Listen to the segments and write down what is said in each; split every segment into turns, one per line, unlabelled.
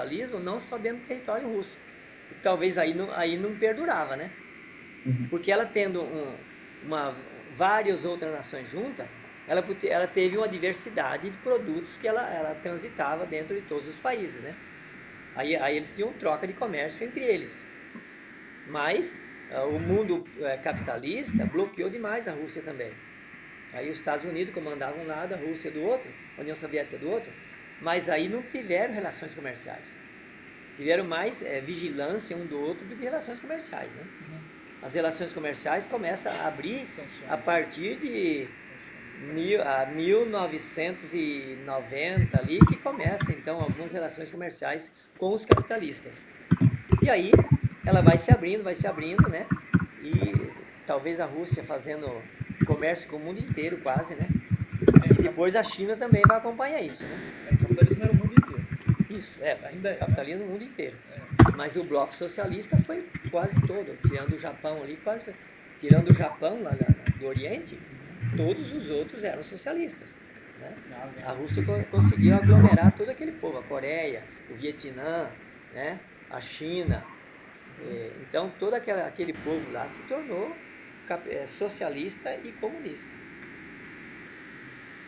capitalismo não só dentro do território russo. Talvez aí não perdurava, né? Porque ela tendo várias outras nações juntas, ela teve uma diversidade de produtos que ela transitava dentro de todos os países, né? Aí eles tinham troca de comércio entre eles. Mas o mundo capitalista bloqueou demais a Rússia também. Aí os Estados Unidos comandavam um lado, a Rússia do outro, a União Soviética do outro, mas aí não tiveram relações comerciais. Tiveram mais vigilância um do outro do que relações comerciais, né? As relações comerciais começam a abrir a partir de 1990 ali, que começa então algumas relações comerciais com os capitalistas. E aí ela vai se abrindo, né? E talvez a Rússia fazendo comércio com o mundo inteiro quase, né? E depois a China também vai acompanhar isso, né?
O capitalismo era o mundo inteiro.
Isso, ainda é capitalismo no mundo inteiro. Mas o bloco socialista foi quase todo, tirando o Japão ali, tirando o Japão lá do Oriente, todos os outros eram socialistas. Né? A Rússia conseguiu aglomerar todo aquele povo, a Coreia, o Vietnã, né? A China. Então todo aquele povo lá se tornou socialista e comunista.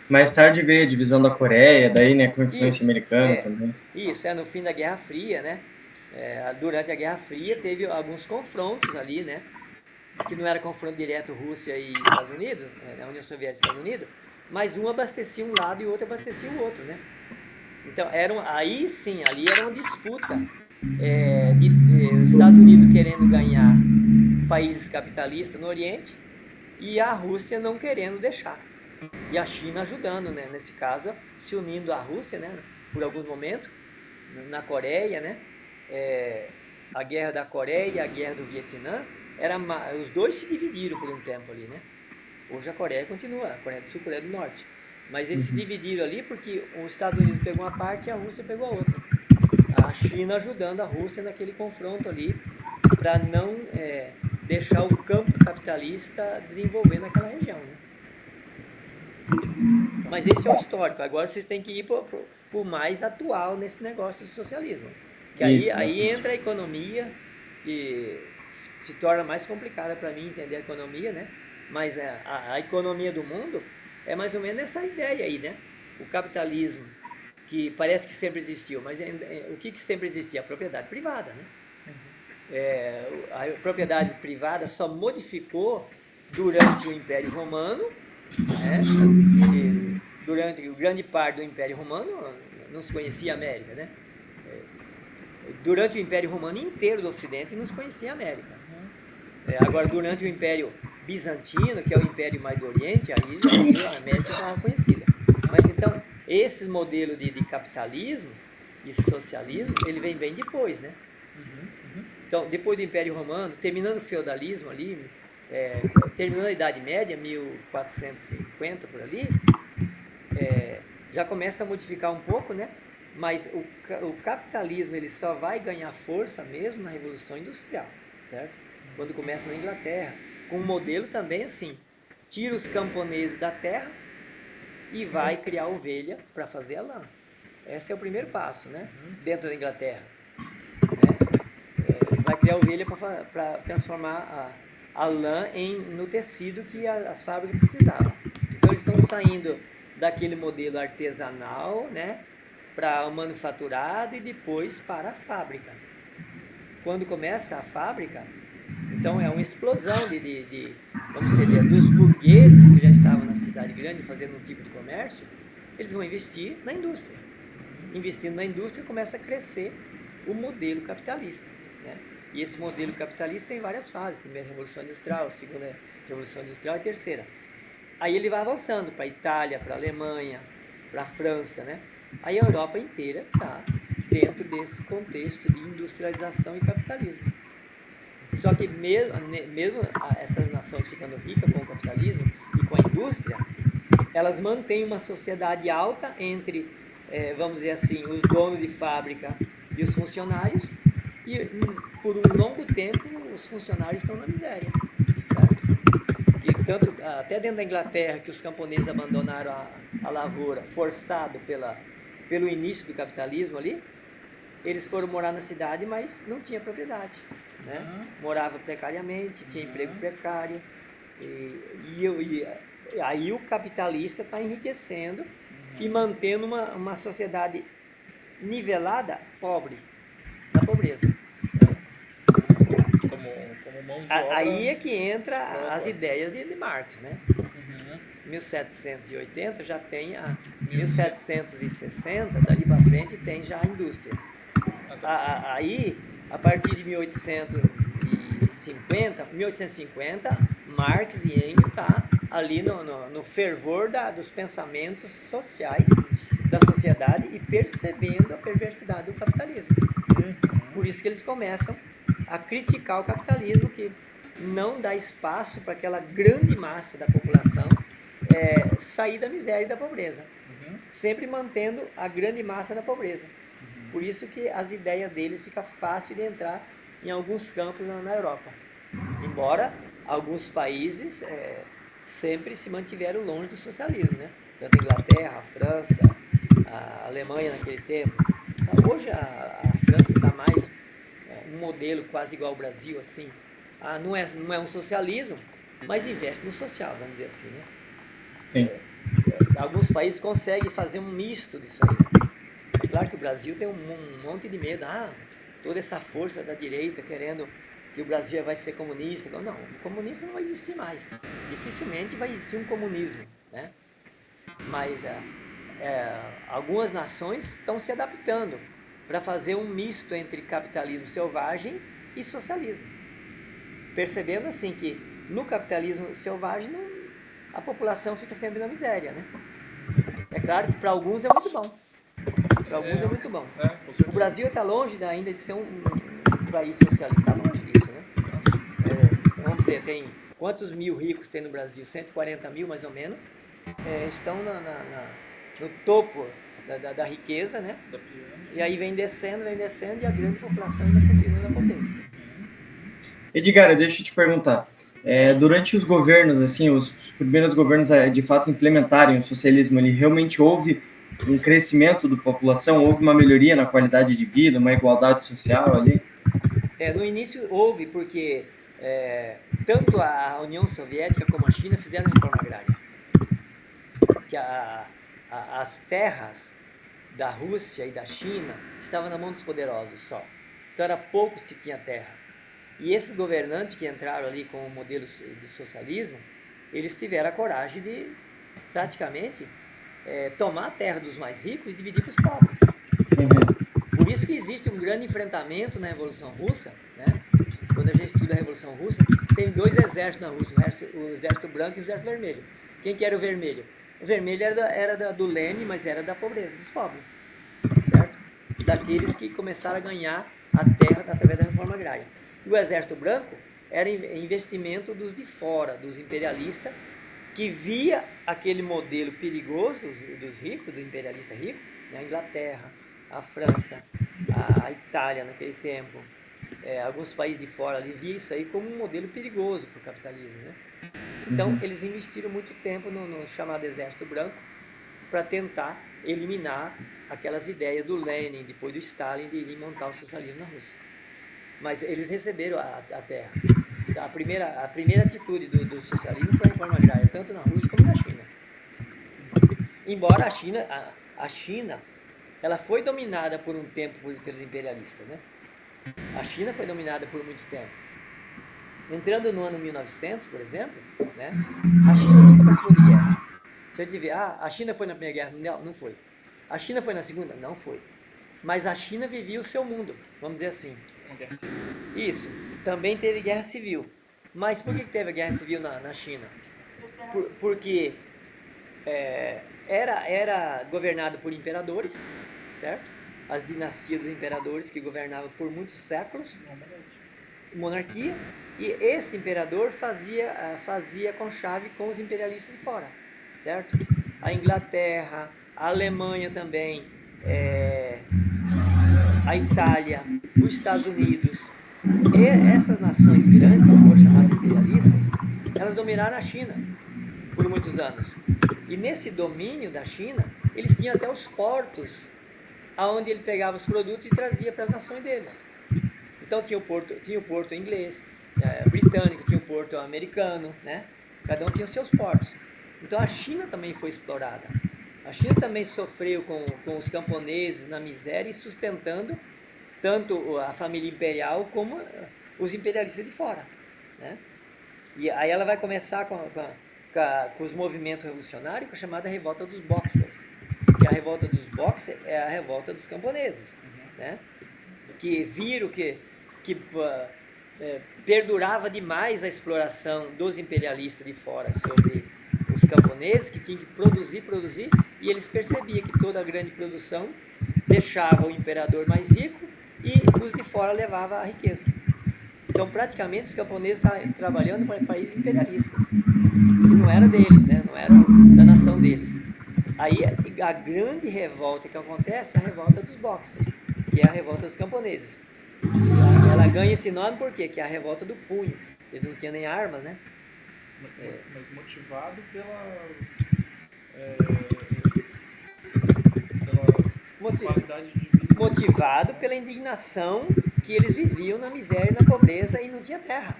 Mais tarde veio a divisão da Coreia, daí, né, com influência americana também.
Isso, no fim da Guerra Fria, né? Durante a Guerra Fria teve alguns confrontos ali, né? Que não era confronto direto Rússia e Estados Unidos, né? União Soviética e Estados Unidos, mas um abastecia um lado e o outro abastecia o outro, né? Então, aí sim, ali era uma disputa os Estados Unidos querendo ganhar países capitalistas no Oriente e a Rússia não querendo deixar. E a China ajudando, né? Nesse caso, se unindo à Rússia, né? Por algum momento, na Coreia, né? A guerra da Coreia e a guerra do Vietnã, os dois se dividiram por um tempo ali, né? Hoje a Coreia continua, a Coreia do Sul e a Coreia do Norte. Mas eles se dividiram ali porque os Estados Unidos pegou uma parte e a Rússia pegou a outra. A China ajudando a Rússia naquele confronto ali para não deixar o campo capitalista desenvolver naquela região, né? Mas esse é o histórico. Agora vocês têm que ir pro mais atual nesse negócio do socialismo. Que aí entra a economia e se torna mais complicada para mim entender a economia, né? Mas a economia do mundo é mais ou menos essa ideia aí, né? O capitalismo, que parece que sempre existiu, mas o que sempre existia? A propriedade privada, né? A propriedade privada só modificou durante o Império Romano, né? E durante grande parte do Império Romano não se conhecia a América, né? Durante o Império Romano inteiro do Ocidente não se conhecia a América. Agora, durante o Império Bizantino, que é o império mais do Oriente, aí já a América estava conhecida. Mas então, esse modelo de capitalismo e socialismo, ele vem depois, né? Então, depois do Império Romano, terminando o feudalismo ali, terminando a Idade Média, 1450 por ali, já começa a modificar um pouco, né? Mas o capitalismo ele só vai ganhar força mesmo na Revolução Industrial, certo? Quando começa na Inglaterra, com um modelo também assim, tira os camponeses da terra e vai criar ovelha para fazer a lã. Esse é o primeiro passo, né? Dentro da Inglaterra. Vai criar ovelha para transformar a lã no tecido que as fábricas precisavam. Então eles estão saindo daquele modelo artesanal, né? Para o manufaturado e depois para a fábrica. Quando começa a fábrica, então é uma explosão vamos dizer, dos burgueses que já estavam na cidade grande fazendo um tipo de comércio, eles vão investir na indústria. Investindo na indústria começa a crescer o modelo capitalista, né? E esse modelo capitalista tem várias fases, primeira Revolução Industrial, segunda Revolução Industrial e terceira. Aí ele vai avançando para a Itália, para a Alemanha, para a França, né? Aí a Europa inteira está dentro desse contexto de industrialização e capitalismo. Só que mesmo essas nações ficando ricas com o capitalismo e com a indústria, elas mantêm uma sociedade alta entre, vamos dizer assim, os donos de fábrica e os funcionários, e por um longo tempo os funcionários estão na miséria. Certo? E tanto, até dentro da Inglaterra, que os camponeses abandonaram a lavoura, forçado pelo início do capitalismo ali, eles foram morar na cidade, mas não tinha propriedade, né? Morava precariamente, tinha emprego precário, e aí o capitalista está enriquecendo e mantendo uma sociedade nivelada, pobre, na pobreza.
Como mão de obra.
Aí é que entra
explota.
as ideias de Marx, né?
Uhum.
1780 já tem a 1760, dali para frente tem já a indústria. Aí, a partir de 1850, Marx e Engels tá ali no fervor dos pensamentos sociais da sociedade e percebendo a perversidade do capitalismo. Por isso que eles começam a criticar o capitalismo, que não dá espaço para aquela grande massa da população sair da miséria e da pobreza, sempre mantendo a grande massa na pobreza. Por isso que as ideias deles fica fácil de entrar em alguns campos na Europa. Embora alguns países sempre se mantiveram longe do socialismo, né? Tanto a Inglaterra, a França, a Alemanha naquele tempo. Hoje a França está mais um modelo quase igual ao Brasil, assim. Não é um socialismo, mas investe no social, vamos dizer assim, né?
Sim.
Alguns países conseguem fazer um misto disso aí, né? É claro que o Brasil tem um monte de medo. Toda essa força da direita querendo que o Brasil vai ser comunista. Não, o comunista não vai existir mais. Dificilmente vai existir um comunismo, né? Mas algumas nações estão se adaptando para fazer um misto entre capitalismo selvagem e socialismo. Percebendo assim que no capitalismo selvagem a população fica sempre na miséria, né? É claro que para alguns é muito bom. Para alguns é muito bom. O Brasil está longe ainda de ser um país socialista. Está longe disso, né? Vamos dizer, tem quantos mil ricos tem no Brasil? 140 mil, mais ou menos. Estão no topo da riqueza, né? E aí vem descendo e a grande população ainda continua na pobreza.
Edgar, deixa eu te perguntar. Durante os governos, assim, os primeiros governos de fato implementarem o socialismo, ele realmente houve um crescimento da população, houve uma melhoria na qualidade de vida, uma igualdade social ali?
No início houve, porque tanto a União Soviética como a China fizeram reforma agrária. Que as terras da Rússia e da China estavam na mão dos poderosos só. Então eram poucos que tinham terra. E esses governantes que entraram ali com o modelo de socialismo, eles tiveram a coragem de, praticamente, tomar a terra dos mais ricos e dividir para os pobres. Por isso que existe um grande enfrentamento na Revolução Russa, né? Quando a gente estuda a Revolução Russa, tem dois exércitos na Rússia, o exército branco e o exército vermelho. Quem que era o vermelho? O vermelho era do Lenin, mas era da pobreza, dos pobres, certo? Daqueles que começaram a ganhar a terra através da reforma agrária. E o exército branco era investimento dos de fora, dos imperialistas, que via aquele modelo perigoso dos ricos, do imperialista rico, né? A Inglaterra, a França, a Itália naquele tempo, alguns países de fora ali via isso aí como um modelo perigoso para o capitalismo, né? Então eles investiram muito tempo no chamado Exército Branco para tentar eliminar aquelas ideias do Lenin, depois do Stalin, de ir montar o socialismo na Rússia. Mas eles receberam a terra. A primeira atitude do socialismo foi a reforma agrária, tanto na Rússia como na China. Embora a China ela foi dominada por um tempo pelos imperialistas, né? A China foi dominada por muito tempo. Entrando no ano 1900, por exemplo, né? A China nunca participou de guerra. Se a gente vê, a China foi na Primeira Guerra Mundial? Não foi. A China foi na Segunda? Não foi. Mas a China vivia o seu mundo, vamos dizer assim.
Uma guerra civil.
Isso. Também teve guerra civil. Mas por que teve guerra civil na China? Porque era governado por imperadores, certo? As dinastias dos imperadores que governavam por muitos séculos. Monarquia. E esse imperador fazia conchave com os imperialistas de fora, certo? A Inglaterra, a Alemanha também, a Itália, os Estados Unidos. E essas nações grandes, que foram chamadas imperialistas, elas dominaram a China por muitos anos. E nesse domínio da China, eles tinham até os portos aonde ele pegava os produtos e trazia para as nações deles. Então tinha o porto inglês, britânico, tinha o porto americano, né? Cada um tinha os seus portos. Então a China também foi explorada. A China também sofreu com os camponeses na miséria e sustentando tanto a família imperial como os imperialistas de fora, né? E aí ela vai começar com os movimentos revolucionários, com a chamada revolta dos Boxers. E a revolta dos Boxers é a revolta dos camponeses, né? Que viram que perdurava demais a exploração dos imperialistas de fora sobre os camponeses, que tinham que produzir, e eles percebiam que toda a grande produção deixava o imperador mais rico e os de fora levavam a riqueza. Então, praticamente, os camponeses estavam trabalhando para países imperialistas, que não era deles, né? Não era da nação deles. Aí, a grande revolta que acontece é a revolta dos Boxers, que é a revolta dos camponeses. Ela ganha esse nome por quê? Que é a revolta do punho. Eles não tinham nem armas, né?
Mas motivado pela qualidade de vida.
Motivado pela indignação que eles viviam na miséria e na pobreza e não tinha terra.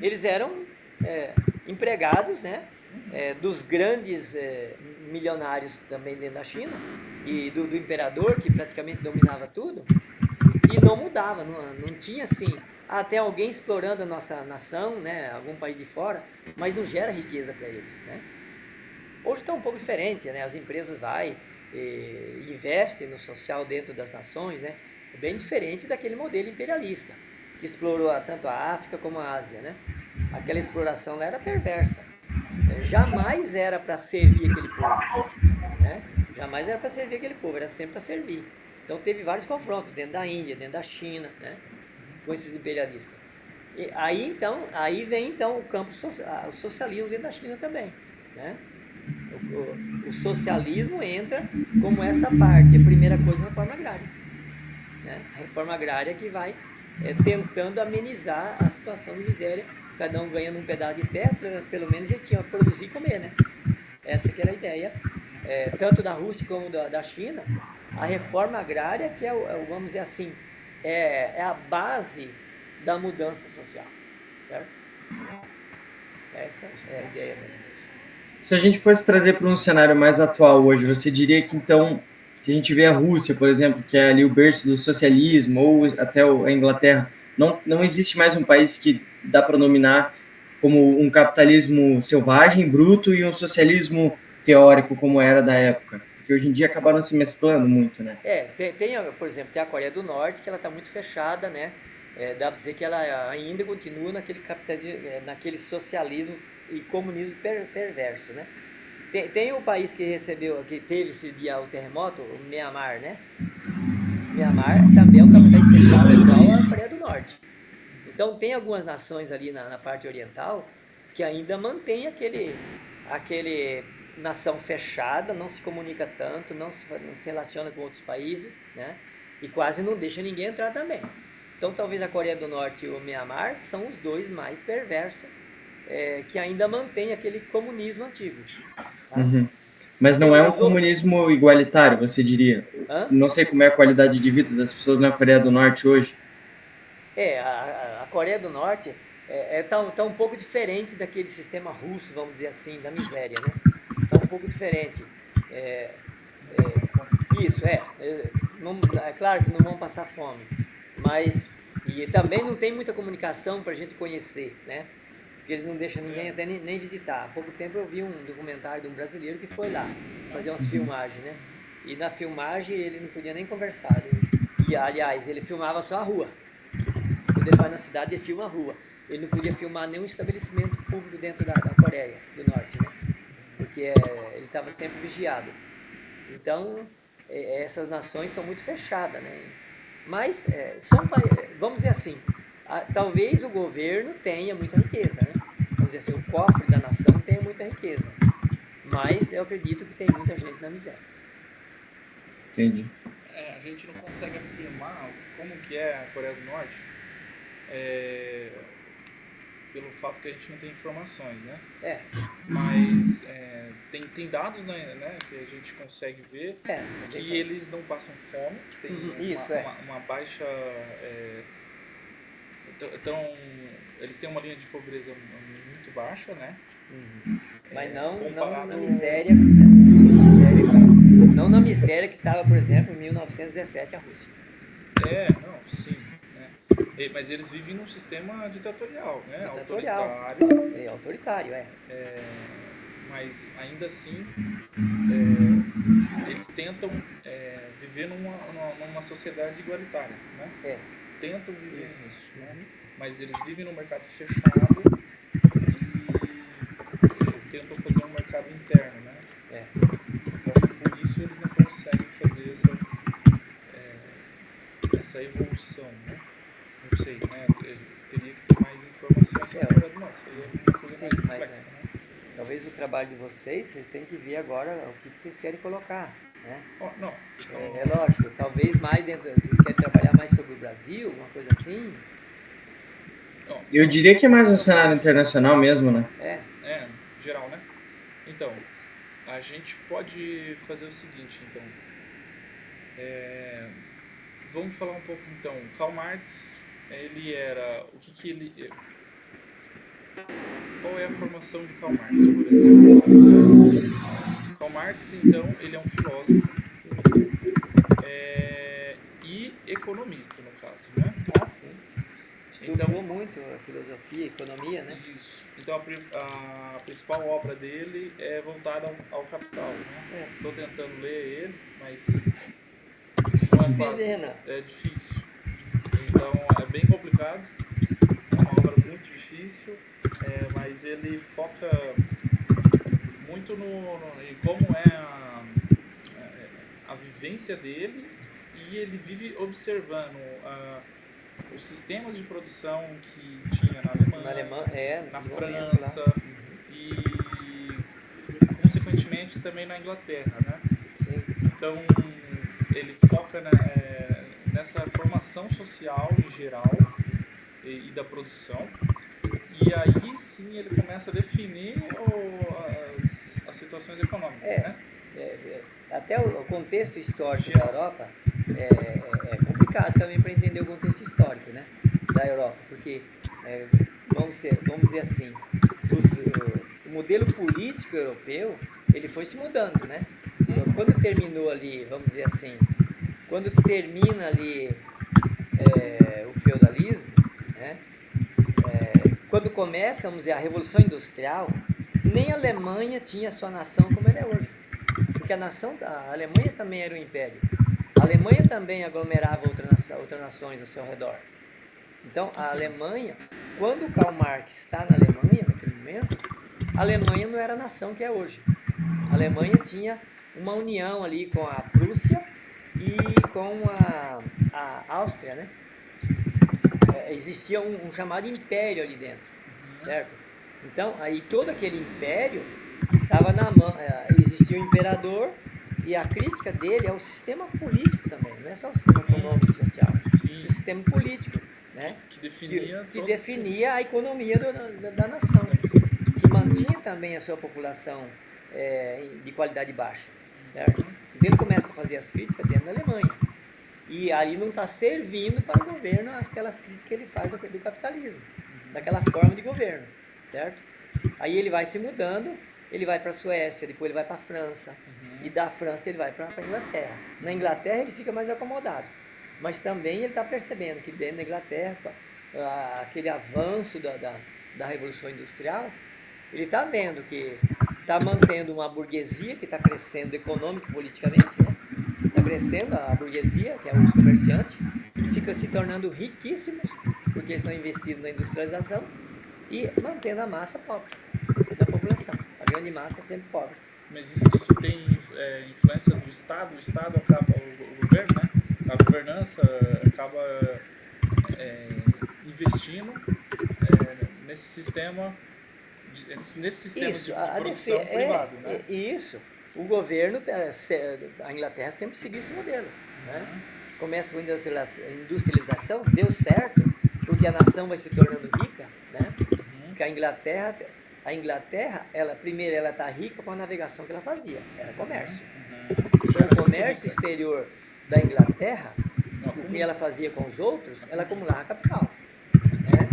Eles eram empregados, né? Dos grandes milionários também dentro da China e do imperador, que praticamente dominava tudo, e não mudava, não tinha assim, até alguém explorando a nossa nação, né? Algum país de fora, mas não gera riqueza para eles, né? Hoje está um pouco diferente, né? As empresas investem no social dentro das nações, né? É bem diferente daquele modelo imperialista que explorou tanto a África como a Ásia, né? Aquela exploração lá era perversa. Jamais era para servir aquele povo, né? Jamais era para servir aquele povo, era sempre para servir. Então teve vários confrontos dentro da Índia, dentro da China, né? Com esses imperialistas. E aí vem então o socialismo dentro da China também, né? O socialismo entra como essa parte. A primeira coisa é a reforma agrária, né? A reforma agrária que vai tentando amenizar a situação de miséria, cada um ganhando um pedaço de terra, pelo menos ele tinha que produzir e comer, né? Essa que era a ideia, tanto da Rússia como da China. A reforma agrária que vamos dizer assim, é a base da mudança social, certo? Essa é a ideia mesmo.
Se a gente fosse trazer para um cenário mais atual hoje, você diria que então, se a gente vê a Rússia, por exemplo, que é ali o berço do socialismo, ou até a Inglaterra, não existe mais um país que dá para nominar como um capitalismo selvagem, bruto, e um socialismo teórico, como era da época? Porque hoje em dia acabaram se mesclando muito, né?
Por exemplo, tem a Coreia do Norte, que ela está muito fechada, né? Dá para dizer que ela ainda continua naquele capitalismo, naquele socialismo e comunismo perverso, né? Tem o país que teve esse dia o terremoto, o Myanmar, né? Myanmar também é um capitalismo fechado igual a Coreia do Norte. Então tem algumas nações ali na parte oriental que ainda mantém aquele nação fechada, não se comunica tanto, não se relaciona com outros países, né? E quase não deixa ninguém entrar também. Então talvez a Coreia do Norte e o Myanmar são os dois mais perversos, que ainda mantém aquele comunismo antigo. Tá?
Uhum. Mas não é um comunismo igualitário, você diria?
Hã?
Não sei como é a qualidade de vida das pessoas na Coreia do Norte hoje.
A Coreia do Norte tá um pouco diferente daquele sistema russo, vamos dizer assim, da miséria, né? Tá um pouco diferente. Isso, é claro que não vão passar fome, mas e também não tem muita comunicação para a gente conhecer, né? Porque eles não deixam ninguém até nem visitar. Há pouco tempo eu vi um documentário de um brasileiro que foi lá fazer umas filmagens, né? E na filmagem ele não podia nem conversar. Aliás, ele filmava só a rua. Quando ele vai na cidade, ele filma a rua. Ele não podia filmar nenhum estabelecimento público dentro da Coreia do Norte, né? Porque ele estava sempre vigiado. Então, essas nações são muito fechadas, né? Mas, vamos dizer assim, talvez o governo tenha muita riqueza, né? Vamos dizer assim, o cofre da nação tenha muita riqueza. Mas eu acredito que tem muita gente na miséria.
Entendi.
A gente não consegue afirmar como que é a Coreia do Norte, pelo fato que a gente não tem informações, né?
É,
Mas tem dados, né, que a gente consegue ver
tem
que eles não passam fome, tem
Isso,
uma baixa... Então, eles têm uma linha de pobreza muito baixa, né?
Mas não
comparado-
na miséria, né? Não na miséria que estava, por exemplo, em 1917 a Rússia.
Não, sim. Né? Mas eles vivem num sistema ditatorial, né?
Ditatorial.
Autoritário,
É autoritário,
mas ainda assim eles tentam viver numa sociedade igualitária, né? Tentam viver nisso, né? Mas eles vivem num mercado fechado e tentam fazer um mercado interno, né? Então, por isso eles não conseguem fazer essa evolução, né? Não sei, né? Eu teria que ter mais informações sobre a verdade. Não, isso aí é uma coisa
Sim,
mais
mas,
complexa, né?
Talvez o trabalho de vocês têm que ver agora o que vocês querem colocar, né?
Não.
É lógico, talvez mais dentro, vocês querem trabalhar mais sobre o Brasil, uma coisa assim?
Eu diria que é mais um cenário internacional mesmo, né?
Geral, né? Então, a gente pode fazer o seguinte, então. Vamos falar um pouco, então. Karl Marx, ele era... Qual é a formação de Karl Marx, por exemplo? Karl Marx, então, ele é um filósofo e economista, no caso, né?
Sim. Estudou muito a filosofia, a economia, né?
Isso. Então, a principal obra dele é voltada ao Capital, né? Estou tentando ler ele, mas não é fácil.
Renan.
É difícil. Então, é bem complicado. É uma obra muito difícil, mas ele foca muito em como é a vivência dele, e ele vive observando os sistemas de produção que tinha na Alemanha, na França e, consequentemente, também na Inglaterra, né?
Sim.
Então, ele foca nessa formação social em geral e da produção, e aí sim ele começa a definir as situações econômicas, né?
Até o contexto histórico da Europa é complicado também para entender o contexto histórico, né, da Europa, porque vamos dizer assim, o modelo político europeu ele foi se mudando, né? Então, quando terminou ali, vamos dizer assim, quando termina ali o feudalismo, né? Quando começa, vamos dizer, a Revolução Industrial, nem a Alemanha tinha sua nação como ela é hoje. Porque a Alemanha também era um império. A Alemanha também aglomerava outras nações ao seu redor. Então, a Alemanha, quando Karl Marx está na Alemanha, naquele momento, a Alemanha não era a nação que é hoje. A Alemanha tinha uma união ali com a Prússia e com a Áustria, né? Existia um chamado império ali dentro, certo? Então, aí todo aquele império estava na mão, existia o imperador, e a crítica dele é o sistema político também, não é só o sistema econômico e social,
Sim.
o sistema político, né?
Que definia,
que definia a economia da nação, que mantinha também a sua população de qualidade baixa, certo? Então ele começa a fazer as críticas dentro da Alemanha. E aí não está servindo para o governo aquelas críticas que ele faz do capitalismo, daquela forma de governo, certo? Aí ele vai se mudando, ele vai para a Suécia, depois ele vai para a França, e da França ele vai para a Inglaterra. Na Inglaterra ele fica mais acomodado, mas também ele está percebendo que dentro da Inglaterra, aquele avanço da Revolução Industrial, ele está vendo que está mantendo uma burguesia que está crescendo econômica e politicamente, né? Está crescendo a burguesia, que é os comerciantes, fica se tornando riquíssimos, porque estão investindo na industrialização e mantendo a massa pobre da população. A grande massa é sempre pobre.
Mas isso tem influência do Estado? O Estado acaba, o governo, né? A governança acaba investindo nesse sistema de produção privado, né?
Isso. O governo, a Inglaterra sempre seguiu esse modelo, né? Começa com a industrialização, deu certo, porque a nação vai se tornando rica, né? Porque a Inglaterra, primeiro ela está rica com a navegação que ela fazia, era comércio. Com o comércio exterior da Inglaterra, o que ela fazia com os outros, ela acumulava capital. Né?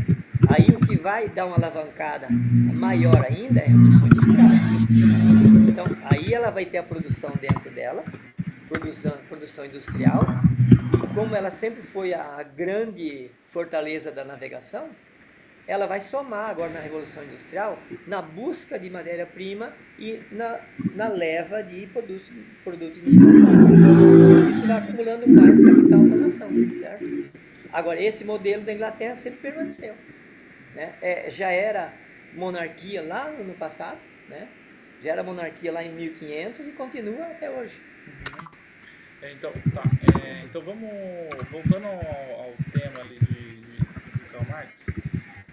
Aí o que vai dar uma alavancada maior ainda é a Revolução Industrial. Então, aí ela vai ter a produção dentro dela, produção industrial, e como ela sempre foi a grande fortaleza da navegação, ela vai somar agora na Revolução Industrial na busca de matéria-prima e na leva de produto industrializado. Isso vai acumulando mais capital para a nação, certo? Agora, esse modelo da Inglaterra sempre permaneceu. Né? Já era monarquia lá no passado, né? Já era monarquia lá em 1500 e continua até hoje.
Então, tá. Então vamos, voltando ao tema ali de Karl Marx,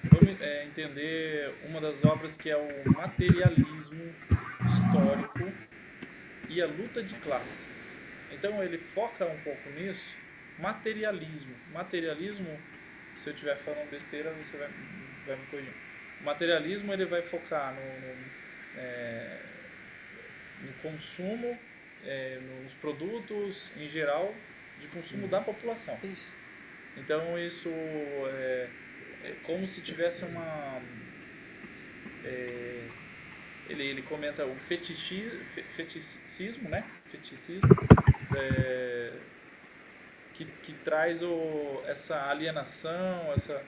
vamos entender uma das obras que é o materialismo histórico e a luta de classes. Então ele foca um pouco nisso, materialismo. Materialismo, se eu estiver falando besteira, você vai me corrigir. O materialismo ele vai focar no consumo, nos produtos em geral de consumo da população.
Isso.
Então isso é como se tivesse uma... Ele comenta o feticismo, né? Feticismo, que traz essa alienação, essa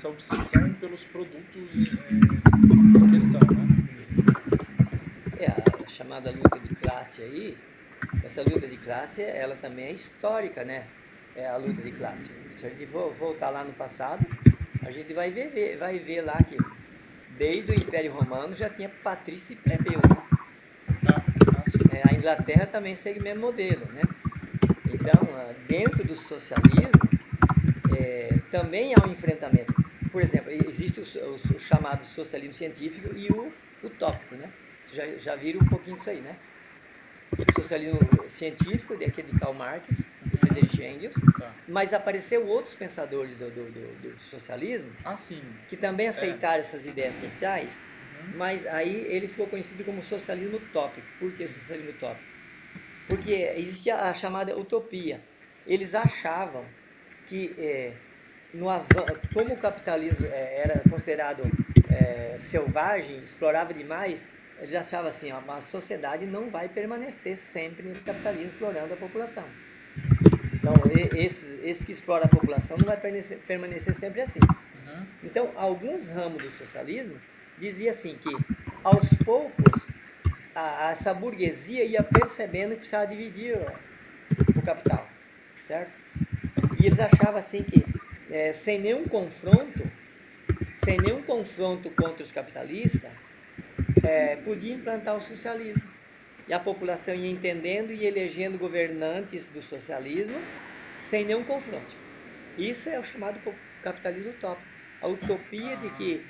obsessão pelos produtos em questão, né?
A chamada luta de classe aí, essa luta de classe, ela também é histórica, né? É a luta de classe. Se a gente voltar lá no passado, a gente vai ver lá que desde o Império Romano já tinha patrício e plebeu, né? A Inglaterra também segue o mesmo modelo, né? Então, dentro do socialismo, também há um enfrentamento. Por exemplo, existe o chamado socialismo científico e o utópico, né? Vocês já viram um pouquinho disso aí, né? O socialismo científico, aquele de Karl Marx, do Friedrich Engels, mas apareceu outros pensadores do socialismo que também aceitaram essas ideias sociais, mas aí ele ficou conhecido como socialismo utópico. Por que socialismo utópico? Porque existia a chamada utopia. Eles achavam que, como o capitalismo era considerado selvagem, explorava demais, eles achavam assim, a sociedade não vai permanecer sempre nesse capitalismo explorando a população. Então, esse que explora a população não vai permanecer sempre assim. Então, alguns ramos do socialismo diziam assim que, aos poucos, essa burguesia ia percebendo que precisava dividir o capital, certo? E eles achavam assim que, sem nenhum confronto contra os capitalistas, podia implantar o socialismo. E a população ia entendendo e elegendo governantes do socialismo sem nenhum confronto. Isso é o chamado capitalismo utópico. A utopia de que,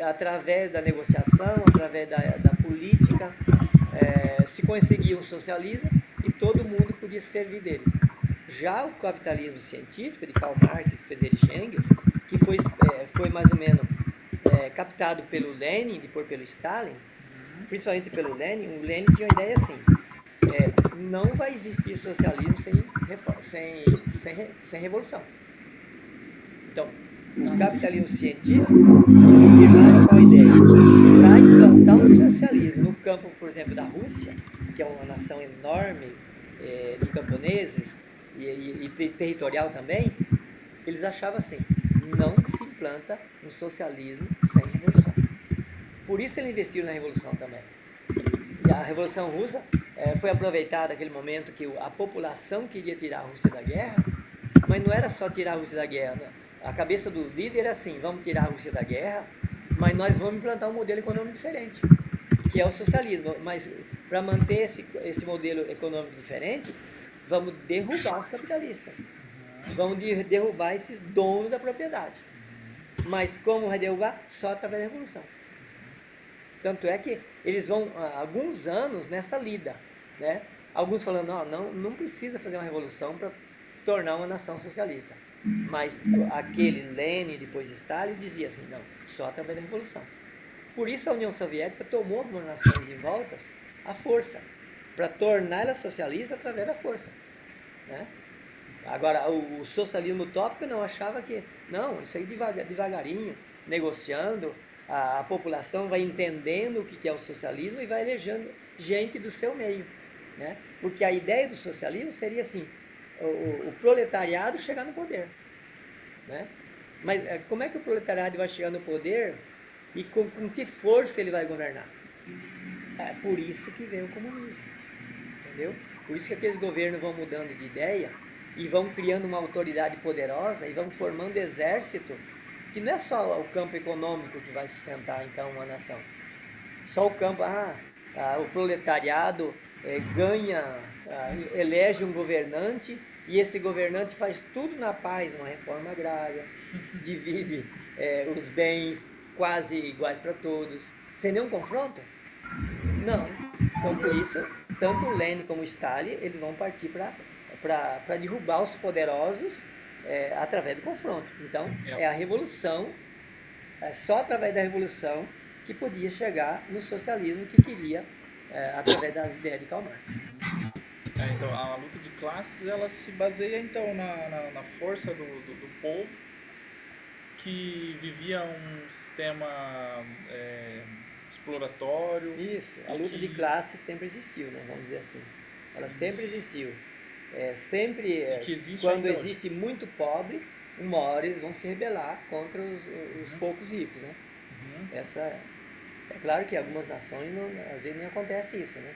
através da negociação, através da política, se conseguia um socialismo e todo mundo podia servir dele. Já o capitalismo científico de Karl Marx e Friedrich Engels, que foi mais ou menos captado pelo Lenin, depois pelo Stalin, principalmente pelo Lenin, o Lenin tinha uma ideia assim, não vai existir socialismo sem revolução. Então, o capitalismo científico firmava qual a ideia? Para implantar um socialismo no campo, por exemplo, da Rússia, que é uma nação enorme de camponeses e territorial também, eles achavam assim, não se implanta um socialismo sem revolução. Por isso eles investiram na revolução também. E a Revolução Russa foi aproveitada naquele momento que a população queria tirar a Rússia da guerra, mas não era só tirar a Rússia da guerra. Não. A cabeça dos líderes era assim, vamos tirar a Rússia da guerra, mas nós vamos implantar um modelo econômico diferente, que é o socialismo. Mas para manter esse modelo econômico diferente, vamos derrubar os capitalistas. Vamos derrubar esses donos da propriedade. Mas como vai derrubar? Só através da revolução. Tanto é que eles vão há alguns anos nessa lida, né? Alguns falando, não precisa fazer uma revolução tornar uma nação socialista. Mas aquele Lenin, depois Stalin, dizia assim, não, só através da revolução. Por isso a União Soviética tomou algumas nações de volta à força, para torná-la socialista através da força. Né? Agora, o socialismo utópico não achava que, não, isso aí devagarinho, negociando, a população vai entendendo o que é o socialismo e vai elegendo gente do seu meio. Né? Porque a ideia do socialismo seria assim, o proletariado chegar no poder. Né? Mas como é que o proletariado vai chegar no poder e com que força ele vai governar? É por isso que vem o comunismo. Entendeu? Por isso que aqueles governos vão mudando de ideia e vão criando uma autoridade poderosa e vão formando exército, que não é só o campo econômico que vai sustentar então uma nação. Só o campo, o proletariado ganha, elege um governante e esse governante faz tudo na paz, uma reforma agrária, divide os bens quase iguais para todos, sem nenhum confronto? Não. Então, por isso, tanto o Lenin como o Stalin, eles vão partir para derrubar os poderosos através do confronto. Então, é a revolução, só através da revolução que podia chegar no socialismo que queria, através das ideias de Karl Marx.
Então, a luta de classes, ela se baseia, então, na força do povo que vivia um sistema exploratório.
Isso, a luta de classes sempre existiu, né? Vamos dizer assim. Ela sempre existiu. Quando existe muito pobre, uma hora eles vão se rebelar contra os poucos ricos, né? É claro que em algumas nações às vezes nem acontece isso, né?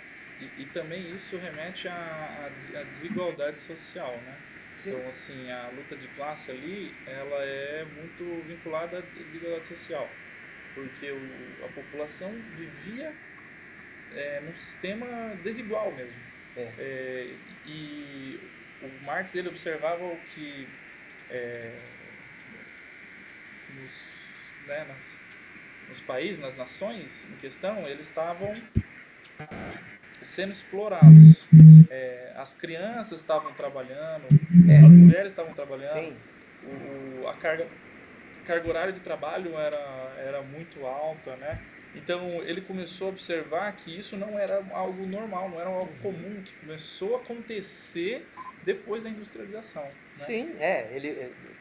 E também isso remete à desigualdade social, né?
Sim.
Então, assim, a luta de classe ali, ela é muito vinculada à desigualdade social, porque a população vivia num sistema desigual mesmo. E o Marx, ele observava o que nos países, nas nações em questão, eles estavam sendo explorados. As crianças estavam trabalhando, as mulheres estavam trabalhando, a carga horária de trabalho era muito alta, né? Então ele começou a observar que isso não era algo normal, não era algo comum, que começou a acontecer depois da industrialização. Né?
Sim,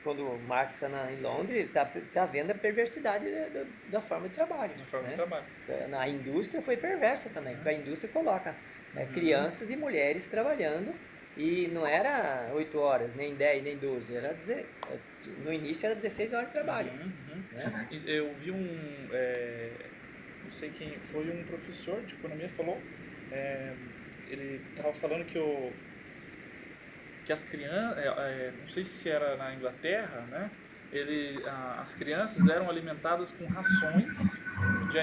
quando o Marx está em Londres, ele está vendo a perversidade da forma de trabalho. Na indústria foi perversa também, porque a indústria coloca crianças e mulheres trabalhando, e não era 8 horas, nem 10, nem 12, no início era 16 horas de trabalho. Né?
Eu vi não sei quem foi, um professor de economia falou, ele estava falando que as crianças, não sei se era na Inglaterra, né? As crianças eram alimentadas com rações de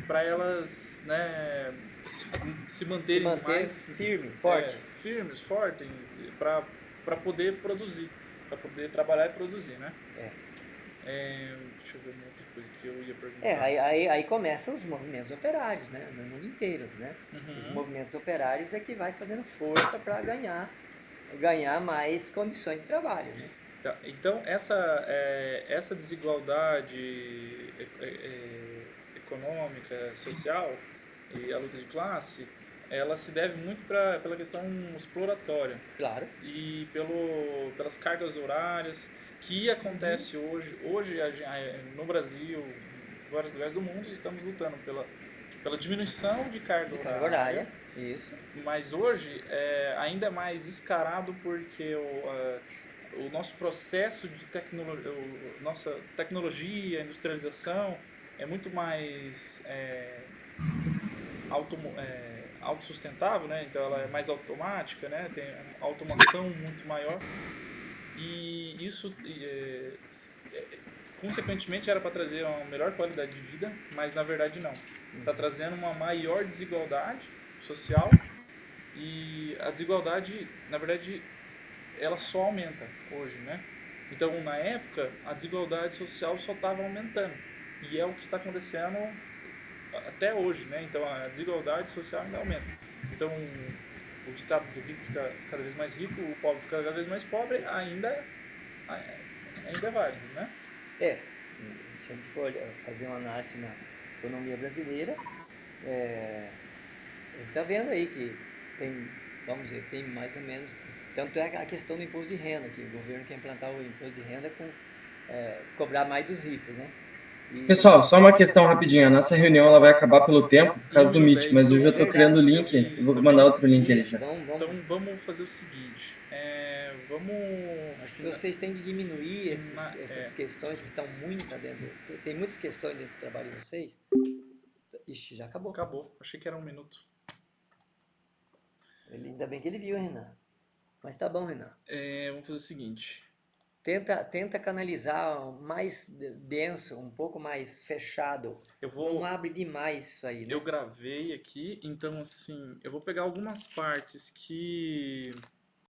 para elas, né, se manterem mais firmes, fortes, para poder produzir, para poder trabalhar e produzir, né? Deixa eu ver uma outra coisa que eu ia perguntar.
Aí começam os movimentos operários, né? No mundo inteiro, né? Os movimentos operários é que vai fazendo força para ganhar mais condições de trabalho, né?
Então essa desigualdade econômica, social e a luta de classe, ela se deve muito pela questão exploratória.
Claro.
E pelas cargas horárias que acontece hoje no Brasil, em vários lugares do mundo, estamos lutando pela diminuição de carga horária.
Isso.
Mas hoje ainda é mais escarado porque o nosso processo de nossa tecnologia, industrialização é muito mais autossustentável, né? Então ela é mais automática, né? Tem uma automação muito maior e isso consequentemente era para trazer uma melhor qualidade de vida, mas na verdade não. Está trazendo uma maior desigualdade social e a desigualdade, na verdade, ela só aumenta hoje, né? Então, na época, a desigualdade social só estava aumentando e é o que está acontecendo até hoje, né? Então, a desigualdade social ainda aumenta. Então, o ditado do rico fica cada vez mais rico, o pobre fica cada vez mais pobre, ainda é válido, né?
Se a gente for fazer uma análise na economia brasileira, a gente está vendo aí que tem, vamos dizer, tem mais ou menos, tanto é a questão do imposto de renda, que o governo quer implantar o imposto de renda com cobrar mais dos ricos, né?
Pessoal, só uma questão rapidinho. A nossa reunião ela vai acabar pelo tempo, por causa do Meet, mas eu já estou criando o link. Eu vou mandar outro link ali já.
Então vamos fazer o seguinte.
Acho que vocês têm que diminuir essas questões que estão muito dentro. Tem muitas questões dentro desse trabalho de vocês. Ixi, já acabou.
Acabou. Achei que era 1 minuto.
Ainda bem que ele viu, Renan. Mas tá bom, Renan.
Vamos fazer o seguinte.
Tenta canalizar mais denso, um pouco mais fechado. Não abre demais isso aí, né?
Eu gravei aqui, então assim, eu vou pegar algumas partes que